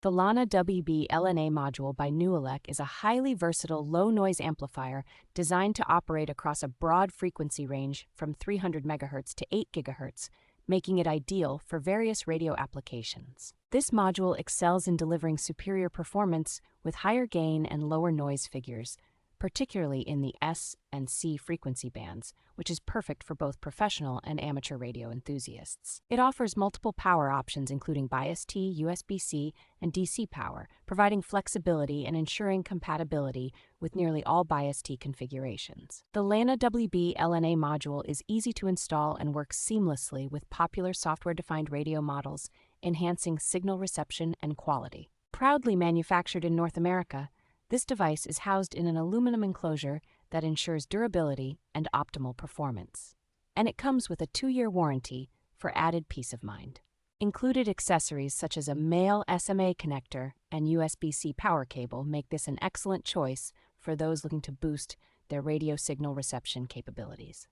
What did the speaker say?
The Lana WB LNA Module by NooElec is a highly versatile low-noise amplifier designed to operate across a broad frequency range from 300 MHz to 8 GHz, making it ideal for various radio applications. This module excels in delivering superior performance with higher gain and lower noise figures, particularly in the S and C frequency bands, which is perfect for both professional and amateur radio enthusiasts. It offers multiple power options including BiasTee, USB-C, and DC power, providing flexibility and ensuring compatibility with nearly all BiasTee configurations. The Lana WB LNA module is easy to install and works seamlessly with popular software-defined radio models, enhancing signal reception and quality. Proudly manufactured in North America, this device is housed in an aluminum enclosure that ensures durability and optimal performance. And it comes with a 2-year warranty for added peace of mind. Included accessories such as a male SMA connector and USB-C power cable make this an excellent choice for those looking to boost their radio signal reception capabilities.